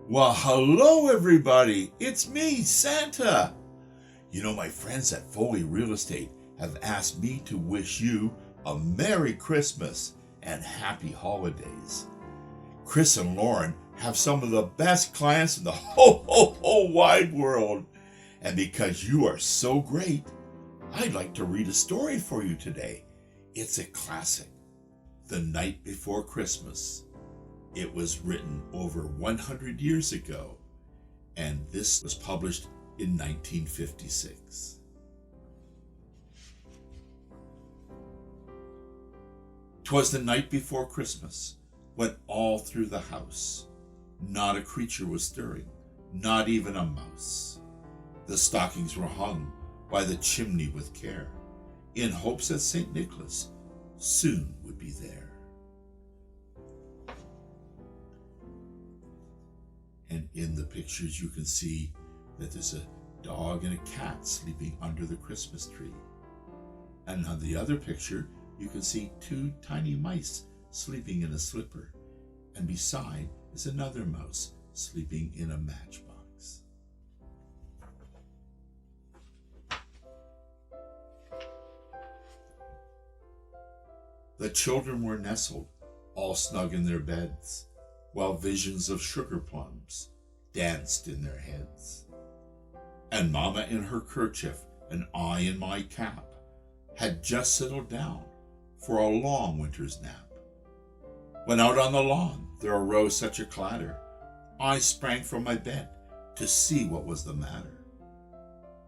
Well, hello everybody. It's me, Santa. My friends at Foley Real Estate have asked me to wish you a Merry Christmas and Happy Holidays. Chris and Lauren have some of the best clients in the whole wide world. And because you are so great, I'd like to read a story for you today. It's a classic, The Night Before Christmas. It was written over 100 years ago, and this was published in 1956. "'Twas the night before Christmas, when all through the house not a creature was stirring, not even a mouse. The stockings were hung by the chimney with care, in hopes that St. Nicholas soon would be there. And in the pictures you can see that there's a dog and a cat sleeping under the Christmas tree. And on the other picture, you can see two tiny mice sleeping in a slipper. And beside is another mouse sleeping in a matchbox. The children were nestled, all snug in their beds, while visions of sugar plums danced in their heads. And Mama in her kerchief and I in my cap had just settled down for a long winter's nap. When out on the lawn there arose such a clatter, I sprang from my bed to see what was the matter.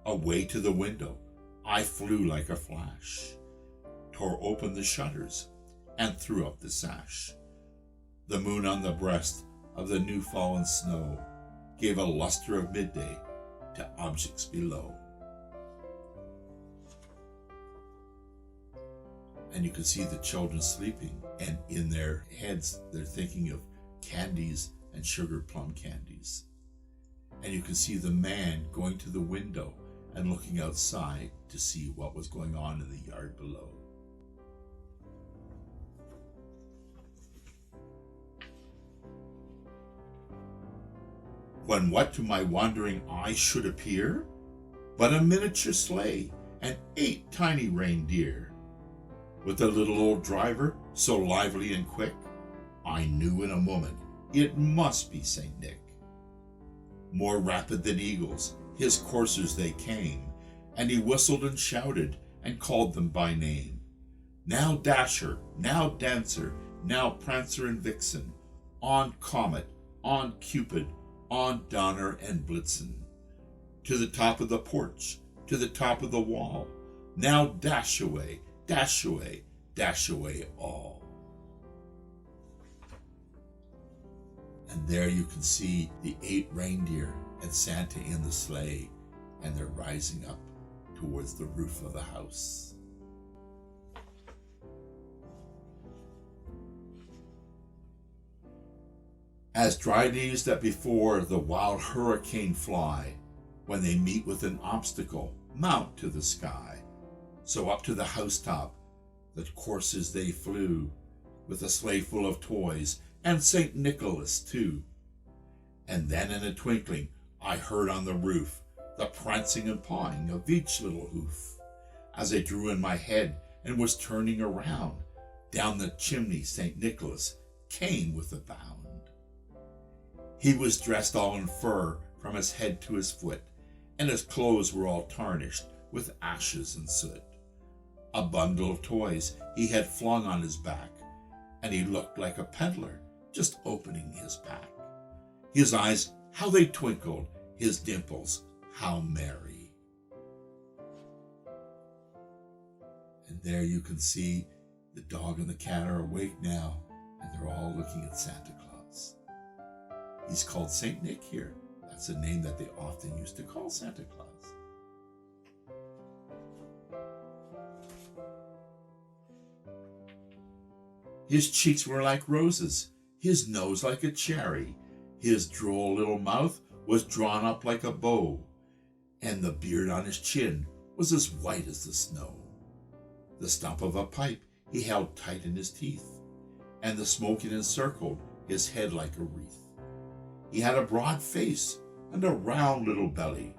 Away to the window I flew like a flash, tore open the shutters and threw up the sash. The moon on the breast of the new fallen snow gave a luster of midday to objects below. And you can see the children sleeping, and in their heads they're thinking of candies and sugar plum candies. And you can see the man going to the window and looking outside to see what was going on in the yard below. When what to my wandering eye should appear but a miniature sleigh and 8 tiny reindeer. With a little old driver so lively and quick, I knew in a moment it must be St. Nick. More rapid than eagles, his coursers they came, and he whistled and shouted and called them by name. Now Dasher, now Dancer, now Prancer and Vixen, on Comet, on Cupid, on Donner and Blitzen, to the top of the porch, to the top of the wall. Now dash away, dash away, dash away all. And there you can see the 8 reindeer and Santa in the sleigh, and they're rising up towards the roof of the house. As dry days that before the wild hurricane fly, when they meet with an obstacle, mount to the sky. So up to the housetop the coursers they flew, with a sleigh full of toys, and St. Nicholas too. And then in a twinkling I heard on the roof the prancing and pawing of each little hoof. As I drew in my head and was turning around, down the chimney St. Nicholas came with a bound. He was dressed all in fur from his head to his foot, and his clothes were all tarnished with ashes and soot. A bundle of toys he had flung on his back, and he looked like a peddler just opening his pack. His eyes, how they twinkled, his dimples, how merry. And there you can see the dog and the cat are awake now, and they're all looking at Santa Claus. He's called St. Nick here. That's a name that they often used to call Santa Claus. His cheeks were like roses, his nose like a cherry, his droll little mouth was drawn up like a bow, and the beard on his chin was as white as the snow. The stump of a pipe he held tight in his teeth, and the smoke it encircled his head like a wreath. He had a broad face and a round little belly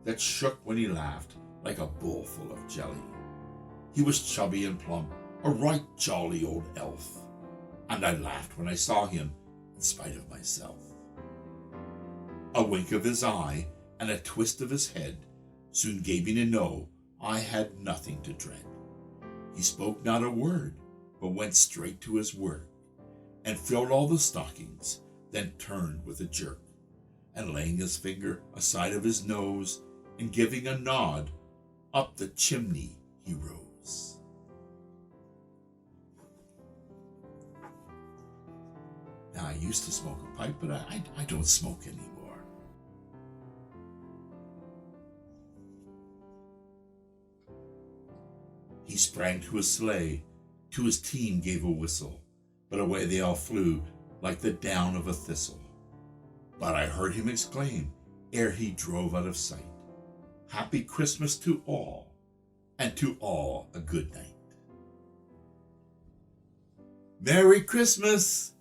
that shook when he laughed like a bowl full of jelly. He was chubby and plump, a right jolly old elf, and I laughed when I saw him in spite of myself. A wink of his eye and a twist of his head soon gave me to know I had nothing to dread. He spoke not a word, but went straight to his work, and filled all the stockings, then turned with a jerk, and laying his finger aside of his nose, and giving a nod, up the chimney he rose. Now, I used to smoke a pipe, but I don't smoke anymore. He sprang to his sleigh, to his team gave a whistle, but away they all flew like the down of a thistle. But I heard him exclaim, ere he drove out of sight, "Happy Christmas to all, and to all a good night." Merry Christmas!